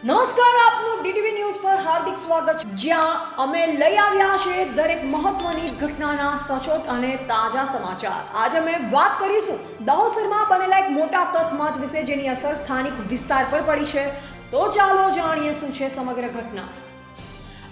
નમસ્કાર, આપનું DTV news પર હાર્દિક સ્વાગત છે, જ્યાં અમે લઈ આવ્યા છે દરેક મહત્વની ઘટનાના સચોટ અને તાજા સમાચાર। આજે અમે વાત કરીશું દાહોદ શહેરમાં બનેલા એક મોટા અકસ્માત વિશે, જેની અસર સ્થાનિક વિસ્તાર પર પડી છે। તો ચાલો જાણીએ શું છે સમગ્ર ઘટના।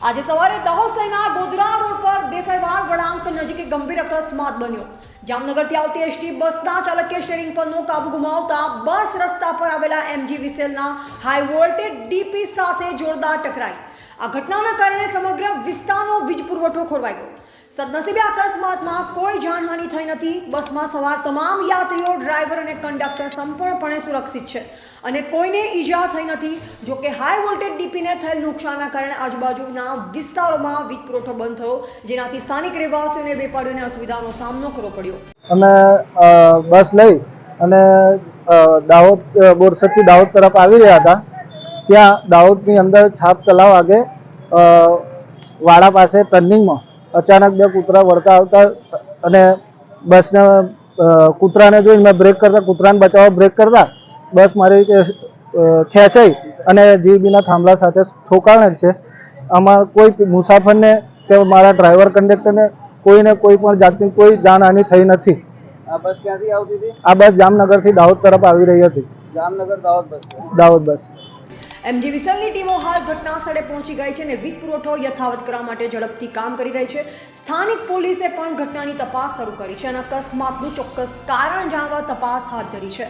આજે સવારે દાહોદ શહેરના ગોધરા રોડ પર દેસાઈવાડ વળાંક નજીક ગંભીર અકસ્માત બન્યો। જામનગરથી આવતી એસટી બસના ચાલકે સ્ટીયરિંગ પરનો કાબુ ગુમાવતા બસ રસ્તા પર આવેલા MGVCLના હાઈ વોલ્ટેજ ડીપી સાથે જોરદાર ટકરાઈ। આ ઘટનાના કારણે સમગ્ર વિસ્તારનો વીજ પુરવઠો ખોરવાઈ ગયો। સદનસીબે અકસ્માતમાં કોઈ જાનહાનિ થઈ નથી। બસમાં સવાર તમામ યાત્રીઓ, ડ્રાઈવર અને કંડક્ટર સંપૂર્ણપણે સુરક્ષિત છે અને કોઈને ઈજા થઈ નથી। જો કે હાઈ વોલ્ટેજ ડીપીને થયેલ નુકસાનના કારણે આજુબાજુના વિસ્તારોમાં વીજ પુરવઠો બંધ થયો, જેનાથી સ્થાનિક રહેવાસીઓને વેપારીઓને અસુવિધાનો સામનો કરવો પડ્યો। અમે બસ લઈ અને દાહોદ બોરસદથી દાહોદ તરફ આવી રહ્યા હતા। ત્યાં દાહોદની અંદર છાપ તલાવ આગે વાડા પાસે ટર્નિંગમાં અચાનક બે કૂતરા વળતા આવતા અને બસને કૂતરાને જોઈને મેં બ્રેક કરતા, કૂતરાને બચાવવા બ્રેક કરતા બસ મારી ખેંચાઈ અને જીબીના થાંભલા સાથે ઠોકાણે છે। આમાં કોઈ મુસાફરને કે મારા ડ્રાઈવર કંડક્ટરને કોઈને કોઈ પણ જાતની કોઈ જાનહાનિ થઈ નથી। આ બસ ક્યાંથી આવતી હતી? આ બસ જામનગરથી દાહોદ તરફ આવી રહી હતી। જામનગર દાહોદ બસ? દાહોદ બસ। MGVCLની ટીમો હાલ ઘટના સ્થળે પહોંચી ગઈ છે અને વીજ પુરવઠો યથાવત કરવા માટે ઝડપથી કામ કરી રહી છે। સ્થાનિક પોલીસે પણ ઘટનાની તપાસ શરૂ કરી છે અને અકસ્માતનું ચોક્કસ કારણ જાણવા તપાસ હાથ ધરી છે।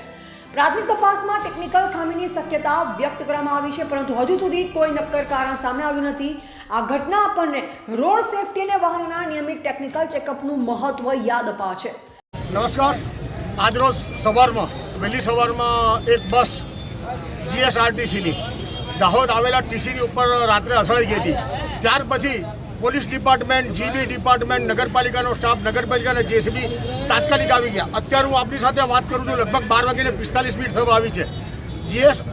પ્રાથમિક તપાસમાં ટેકનિકલ ખામીની શક્યતા વ્યક્ત કરવામાં આવી છે, પરંતુ હજુ સુધી કોઈ નક્કર કારણ સામે આવ્યું નથી। આ ઘટના આપણને રોડ સેફટી અને વાહનોના નિયમિત ટેકનિકલ ચેકઅપનું મહત્વ યાદ અપાવે છે। નમસ્કાર। આજરોજ સવારમાં વહેલી સવારમાં એક બસ GSRTCની દાહોદ આવેલા TCની ઉપર રાત્રે અથડાઈ ગઈ હતી। ત્યાર પછી પોલીસ ડિપાર્ટમેન્ટ, GD ડિપાર્ટમેન્ટ, નગરપાલિકાનો સ્ટાફ, નગરપાલિકાના JCB તાત્કાલિક આવી ગયા। અત્યારે હું આપની સાથે વાત કરું છું, લગભગ 12:45 થવા આવી છે।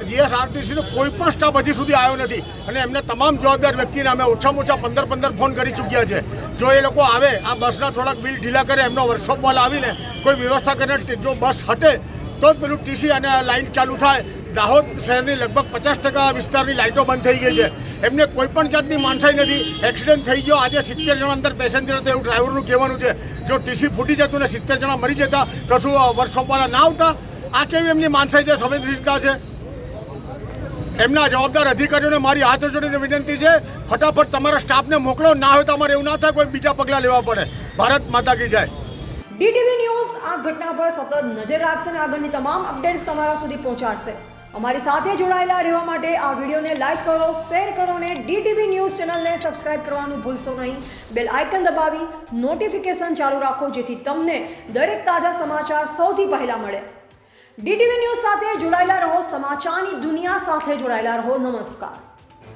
GSRTCનો કોઈ પણ સ્ટાફ હજી સુધી આવ્યો નથી અને એમને તમામ જવાબદાર વ્યક્તિને અમે ઓછામાં ઓછા 15 ફોન કરી ચૂક્યા છે। જો એ લોકો આવે, આ બસના થોડાક બિલ ઢીલા કરે, એમનો વર્કશોપવાળા આવીને કોઈ વ્યવસ્થા કરે, જો બસ હટે તો જ પેલું TC અને લાઇન ચાલુ થાય। દાહોદ શહેરની લગભગ 50% વિસ્તારની લાઇટો બંધ થઈ ગઈ છે। એમને કોઈ પણ જાતની માનસાઈ નથી। એક્સિડન્ટ થઈ ગયો, આજે 70 જણા અંદર પેસેન્જર હતા એવું ડ્રાઈવરનું કહેવાનું છે। જો TC ફૂટી જતું ને 70 જણા મરી જતા તો શું વર્કશોપવાળા ના આવતા? આ કેવી એમની માનસાઈ છે, સંવેદનશીલતા છે? એમના જવાબદાર અધિકારીઓને મારી હાથ જોડીને વિનંતી છે, ફટાફટ તમારા સ્ટાફને મોકલો। ના હોય તો અમારે એવું ના થાય કોઈ બીજા પગલાં લેવા પડે। ભારત માતા કી જય। ડીટીવી ન્યૂઝ આ ઘટના પર સતત નજર રાખશે અને આગળની તમામ અપડેટ્સ તમારા સુધી પહોંચાડશે। અમારી સાથે જોડાયેલા રહેવા માટે આ વિડીયોને લાઇક કરો, શેર કરો અને ડીટીવી ન્યૂઝ ચેનલને સબસ્ક્રાઇબ કરવાનું ભૂલશો નહીં। બેલ આઇકન દબાવી નોટિફિકેશન ચાલુ રાખો, જેથી તમને દરેક તાજા સમાચાર સૌથી પહેલા મળે। ડીટીવી ન્યૂઝ સાથે જોડાયેલા રહો, સમાચારની દુનિયા સાથે જોડાયેલા રહો। નમસ્કાર।